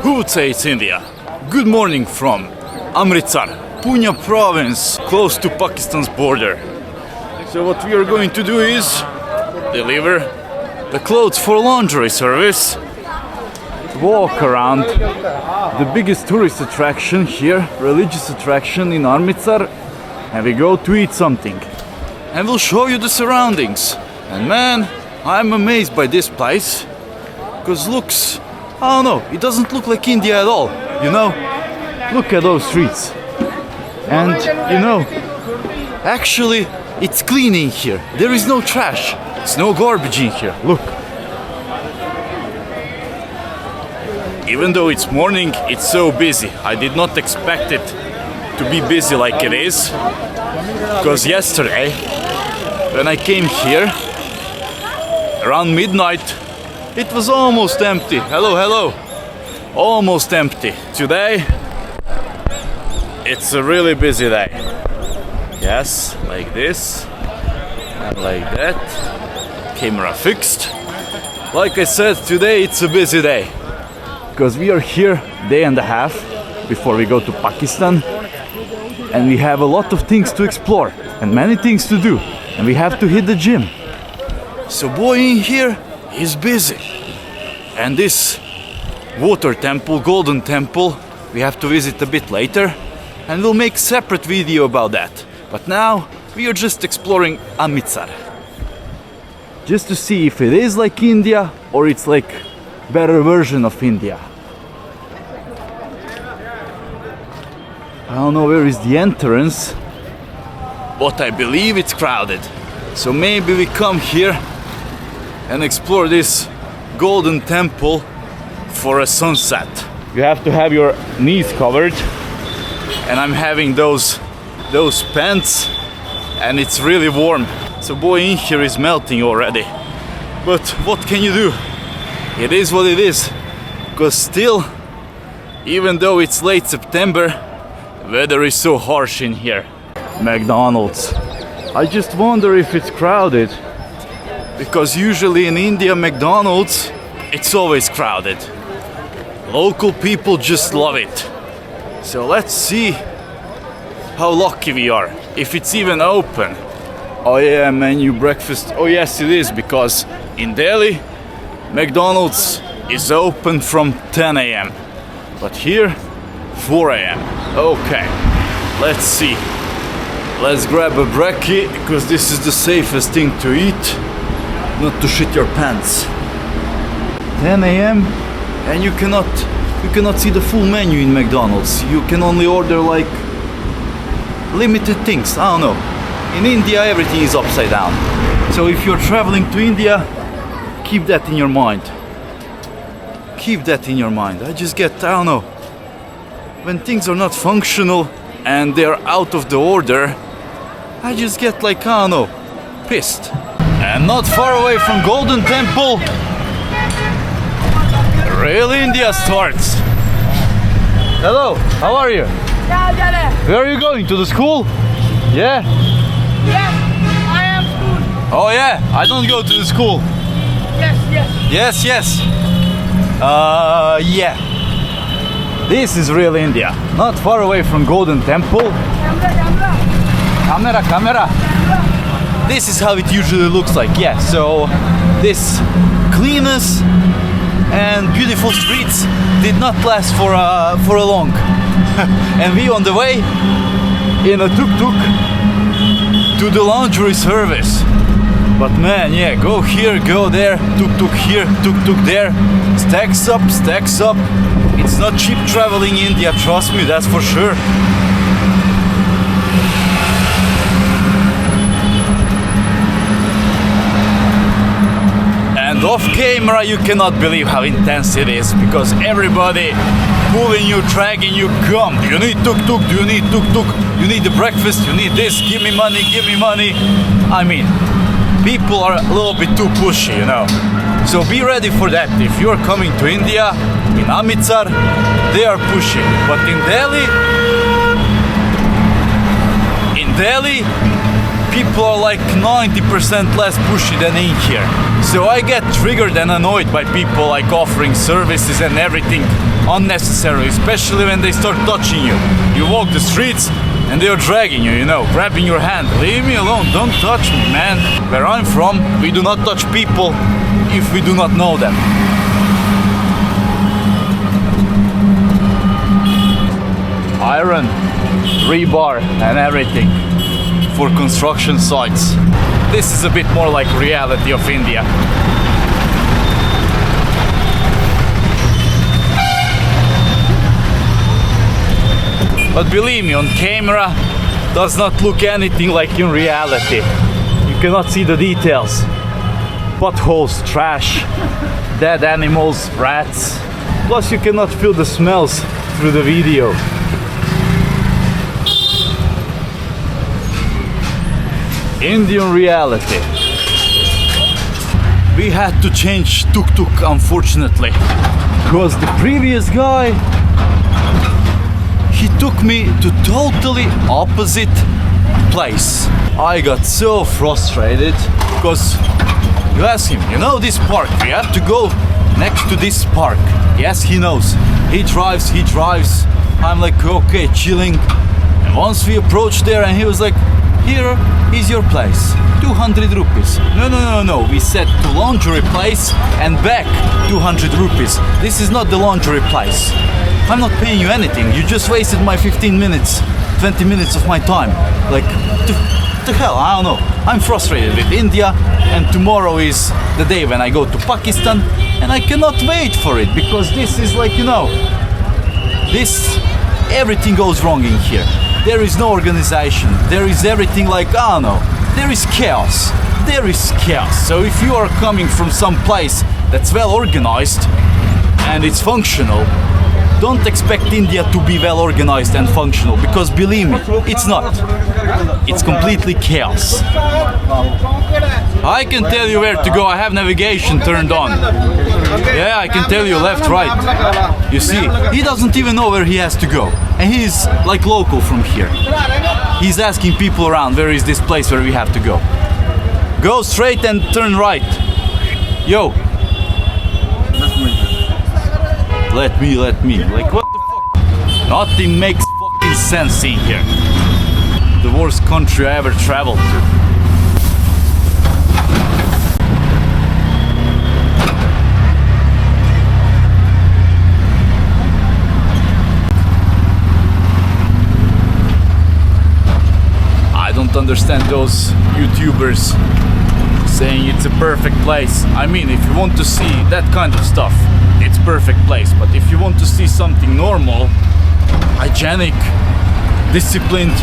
Who would say it's India? Good morning from Amritsar, Pune province, close to Pakistan's border. So what we are going to do is deliver the clothes for laundry service, walk around the biggest tourist attraction here, religious attraction in Amritsar, and we go to eat something. And we'll show you the surroundings. And man, I'm amazed by this place, because looks, I don't know, it doesn't look like India at all, you know? Look at those streets. And, you know, actually, it's clean in here. There is no trash. It's no garbage in here. Look. Even though it's morning, it's so busy. I did not expect it to be busy like it is. Because yesterday, when I came here, around midnight, it was almost empty. Hello, hello. Almost empty. Today, it's a really busy day. Yes, like this and like that. Camera fixed. Like I said, today it's a busy day. Because we are here day and a half before we go to Pakistan. And we have a lot of things to explore and many things to do. And we have to hit the gym. So boy in here is busy. And this water temple, golden temple, we have to visit a bit later. And we'll make separate video about that. But now we are just exploring Amritsar. Just to see if it is like India or it's like better version of India. I don't know where is the entrance, but I believe it's crowded. So maybe we come here and explore this golden temple for a sunset. You have to have your knees covered, and I'm having those pants, and it's really warm. So boy in here is melting already. But what can you do? It is what it is. Because still, even though it's late September, weather is so harsh in here. McDonald's. I just wonder if it's crowded. Because usually in India, McDonald's, it's always crowded. Local people just love it. So let's see how lucky we are. If it's even open. Oh yeah, menu breakfast. Oh yes, it is, because in Delhi, McDonald's is open from 10 a.m. But here, 4 a.m. Okay, let's see. Let's grab a brekkie, because this is the safest thing to eat. Not to shit your pants. 10 a.m. and you cannot see the full menu in McDonald's. You can only order like limited things. I don't know. In India, everything is upside down. So if you're traveling to India, keep that in your mind. Keep that in your mind. I just get, I don't know, when things are not functional and they're out of the order, I just get like, I don't know, pissed. And not far away from Golden Temple, real India starts. Hello, how are you? Where are you going? To the school? Yeah? Yes, I am school. Oh yeah, I don't go to the school. Yes. Yes. Yeah. This is real India. Not far away from Golden Temple. Camera. This is how it usually looks like. Yeah, so this cleanness and beautiful streets did not last for a long. And we on the way in a Tuk Tuk to the laundry service. But man, yeah, go here, go there, Tuk Tuk here, Tuk Tuk there. Stacks up. It's not cheap traveling India, trust me, that's for sure. And off camera you cannot believe how intense it is, because everybody pulling you, dragging you, come. Do you need Tuk Tuk? Do you need Tuk Tuk? You need the breakfast? You need this? Give me money. I mean, people are a little bit too pushy, you know. So be ready for that. If you're coming to India, in Amritsar, they are pushy. But in Delhi, people are like 90% less pushy than in here. So I get triggered and annoyed by people like offering services and everything unnecessarily, especially when they start touching you. You walk the streets and they are dragging you, you know, grabbing your hand. Leave me alone, don't touch me, man. Where I'm from, we do not touch people if we do not know them. Iron, rebar and everything for construction sites. This is a bit more like reality of India. But believe me, on camera does not look anything like in reality. You cannot see the details. Potholes, trash, dead animals, rats. Plus you cannot feel the smells through the video. Indian reality. We had to change Tuk Tuk, unfortunately, because the previous guy, he took me to totally opposite place. I got so frustrated because you ask him, you know this park, we have to go next to this park. Yes, he knows. He drives. I'm like, okay, chilling. And once we approached there and he was like, here is your place, 200 rupees. No, we said to laundry place and back 200 rupees. This is not the laundry place. I'm not paying you anything. You just wasted my 15 minutes, 20 minutes of my time. Like, the hell, I don't know. I'm frustrated with India, and tomorrow is the day when I go to Pakistan, and I cannot wait for it because this is like, you know, everything goes wrong in here. There is no organization. There is everything like, I don't know. There is chaos. So if you are coming from some place that's well organized and it's functional, don't expect India to be well organized and functional, because believe me, it's not. It's completely chaos. I can tell you where to go. I have navigation turned on. Yeah, I can tell you left, right. You see, he doesn't even know where he has to go. And he's like local from here. He's asking people around, where is this place where we have to go? Go straight and turn right. Yo. Let me. Like, what the fuck? Nothing makes fucking sense in here. The worst country I ever traveled to. I don't understand those YouTubers saying it's a perfect place. I mean, if you want to see that kind of stuff, it's perfect place. But if you want to see something normal, hygienic, disciplined,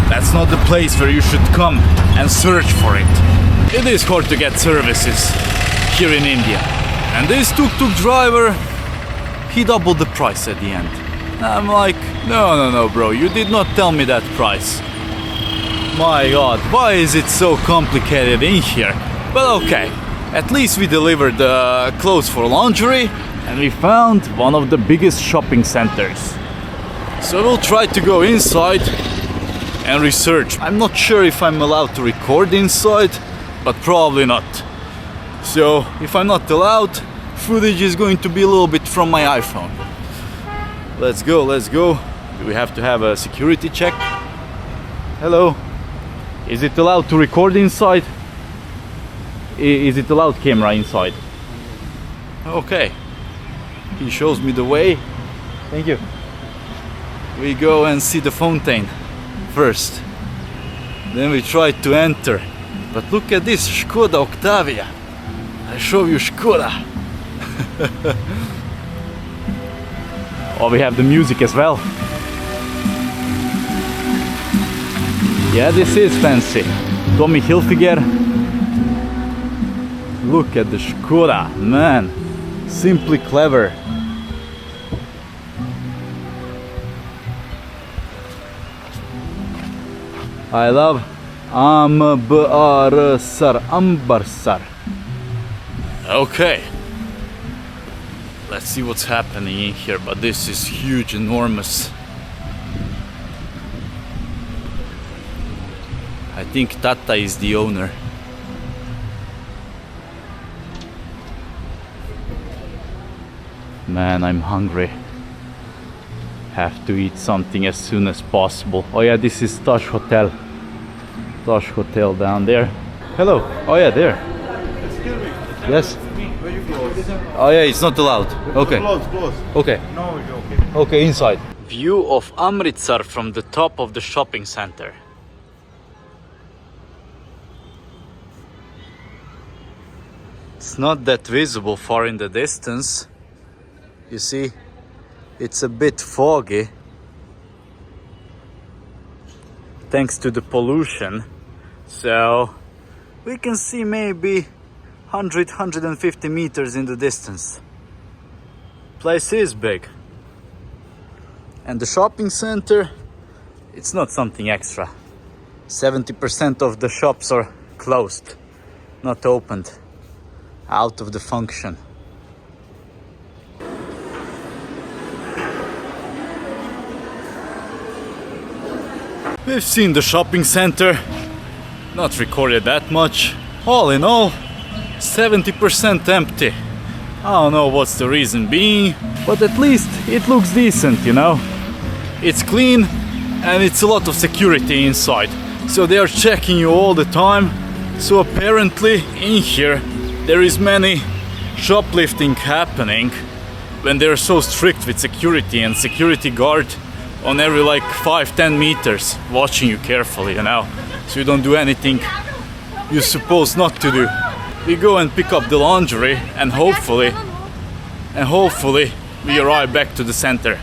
that's not the place where you should come and search for it. It is hard to get services here in India. And this tuk-tuk driver, he doubled the price at the end. I'm like, no, bro, you did not tell me that price. My God, why is it so complicated in here? But okay, at least we delivered clothes for laundry and we found one of the biggest shopping centers. So we'll try to go inside and research. I'm not sure if I'm allowed to record inside, but probably not. So if I'm not allowed, footage is going to be a little bit from my iPhone. Let's go. Do we have to have a security check? Hello? Is it allowed to record inside? Is it allowed camera inside? Okay. He shows me the way. Thank you. We go and see the fountain first. Then we try to enter. But look at this Skoda Octavia. I show you Skoda. Oh, we have the music as well. Yeah, this is fancy. Tommy Hilfiger. Look at the Skoda, man. Simply clever. I love Amritsar. Okay. Let's see what's happening in here, but this is huge, enormous. I think Tata is the owner. Man, I'm hungry. Have to eat something as soon as possible. Oh yeah, this is Taj Hotel. Taj Hotel down there. Hello. Oh yeah, there. Excuse me. Yes. Where you close? Oh yeah, it's not allowed. Okay. Close. Okay. No, you're okay. Okay, inside. View of Amritsar from the top of the shopping center. It's not that visible far in the distance. You see, it's a bit foggy thanks to the pollution. So we can see maybe 150 meters in the distance. Place is big. And the shopping center, it's not something extra. 70% of the shops are closed, not opened, out of the function. We've seen the shopping center, not recorded that much. All in all, 70% empty. I don't know what's the reason being, but at least it looks decent, you know. It's clean and it's a lot of security inside. So they are checking you all the time. So apparently in here there is many shoplifting happening when they're so strict with security and security guard on every like 5-10 meters watching you carefully, you know, so you don't do anything you're supposed not to do. We go and pick up the laundry and hopefully we arrive back to the center,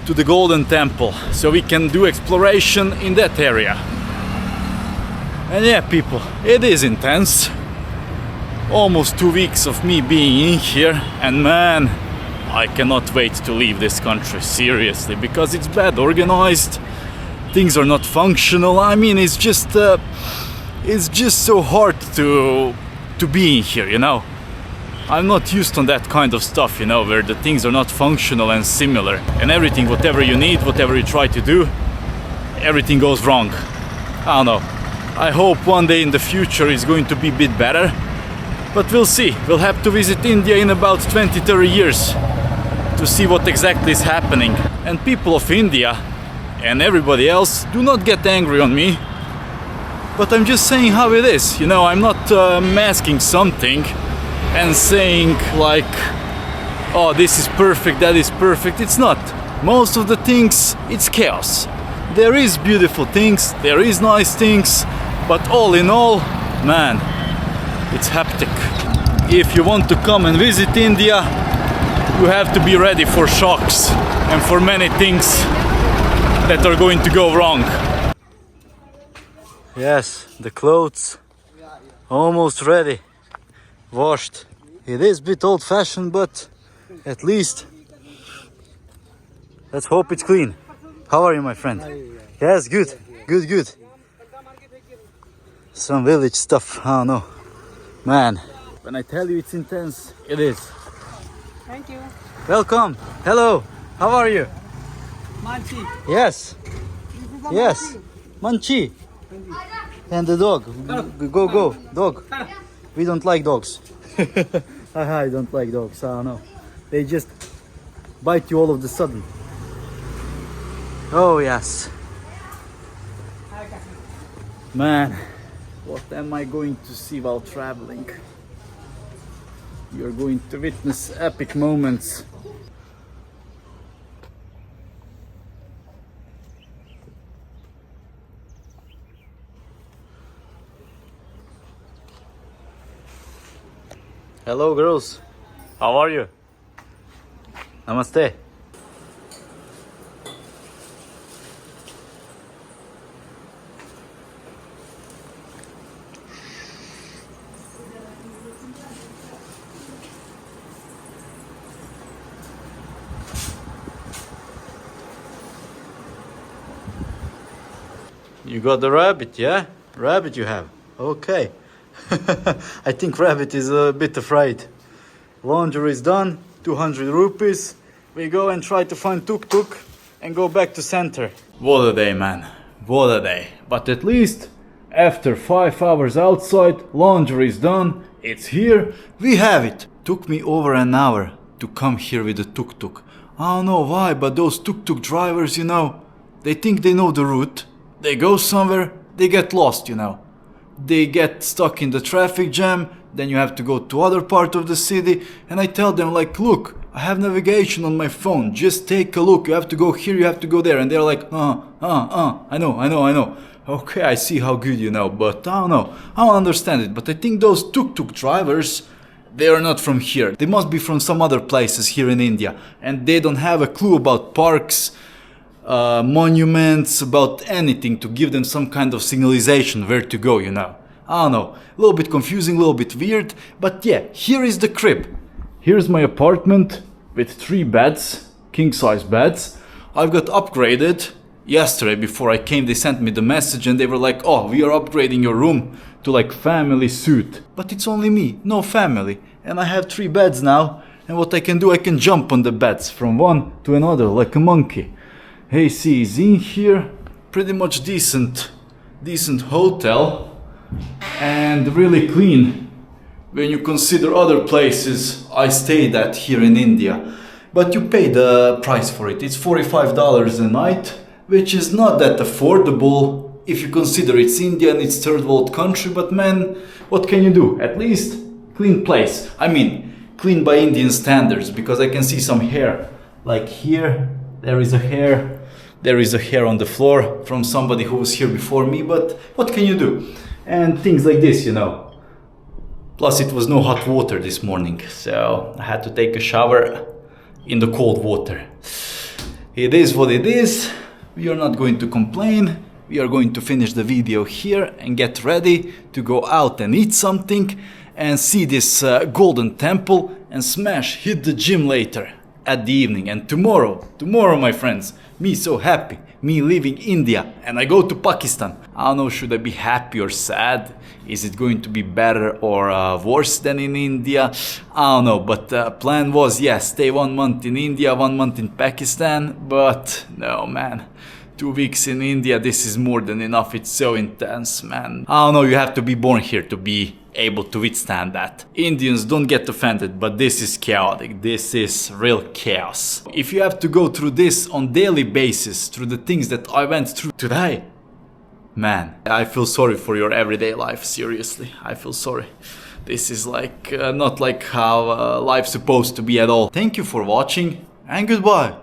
to the Golden Temple, so we can do exploration in that area. And yeah, people, it is intense. Almost 2 weeks of me being in here, and man, I cannot wait to leave this country, seriously, because it's bad organized, things are not functional. I mean, it's just so hard to be in here, you know. I'm not used on that kind of stuff, you know, where the things are not functional and similar, and everything, whatever you need, whatever you try to do, everything goes wrong. I don't know. I hope one day in the future is going to be a bit better, but we'll see. We'll have to visit India in about 20-30 years to see what exactly is happening. And people of India and everybody else, do not get angry on me, but I'm just saying how it is, you know. I'm not masking something and saying like, oh, this is perfect, that is perfect. It's not. Most of the things, it's chaos. There is beautiful things, there is nice things, but all in all, man, it's hectic. If you want to come and visit India, you have to be ready for shocks and for many things that are going to go wrong. Yes, the clothes almost ready, washed. It is a bit old-fashioned, but at least let's hope it's clean. How are you, my friend? Yes, good. Some village stuff, I don't know. Man, when I tell you it's intense, it is. Thank you. Welcome. Hello. How are you? Manchi. Yes. Yes. Manchi. And the dog. Go. Dog. We don't like dogs. I don't like dogs. I don't know. They just bite you all of a sudden. Oh yes. Man, what am I going to see while traveling? You're going to witness epic moments. Hello girls, how are you? Namaste. You got the rabbit, yeah? Rabbit you have. Okay. I think rabbit is a bit afraid. Laundry is done, 200 rupees. We go and try to find Tuk Tuk and go back to center. What a day, man. What a day. But at least after 5 hours outside, laundry is done. It's here. We have it. Took me over an hour to come here with the Tuk Tuk. I don't know why, but those tuk-tuk drivers, you know, they think they know the route. They go somewhere, they get lost, you know. They get stuck in the traffic jam, then you have to go to other part of the city, and I tell them like, look, I have navigation on my phone, just take a look, you have to go here, you have to go there, and they're like, I know. Okay, I see how good you know, but I don't know, I don't understand it, but I think those tuk-tuk drivers, they are not from here. They must be from some other places here in India, and they don't have a clue about parks, monuments, about anything to give them some kind of signalization where to go, you know. I don't know, a little bit confusing, a little bit weird, but yeah, here is the crib. Here's my apartment with 3 beds, king-size beds. I've got upgraded. Yesterday before I came they sent me the message and they were like, oh, we are upgrading your room to like family suite. But it's only me, no family. And I have 3 beds now. And what I can do, I can jump on the beds from one to another like a monkey. AC is in here. Pretty much decent hotel. And really clean when you consider other places I stayed at here in India. But you pay the price for it. It's $45 a night, which is not that affordable if you consider it's India and it's third world country, but man, what can you do? At least clean place. I mean, clean by Indian standards, because I can see some hair. Like here, there is a hair. There is a hair on the floor from somebody who was here before me, but what can you do? And things like this, you know. Plus it was no hot water this morning, so I had to take a shower in the cold water. It is what it is. We are not going to complain. We are going to finish the video here and get ready to go out and eat something and see this golden temple and hit the gym later at the evening. And tomorrow, my friends, me so happy, me leaving India and I go to Pakistan. I don't know, should I be happy or sad? Is it going to be better or worse than in India? I don't know, but plan was, yes, stay 1 month in India, 1 month in Pakistan, but no, man. 2 weeks in India, this is more than enough. It's so intense, man. I don't know, you have to be born here to be able to withstand that. Indians, don't get offended, but this is chaotic. This is real chaos. If you have to go through this on daily basis, through the things that I went through today, man, I feel sorry for your everyday life, seriously. I feel sorry. This is like, not like how life's supposed to be at all. Thank you for watching, and goodbye.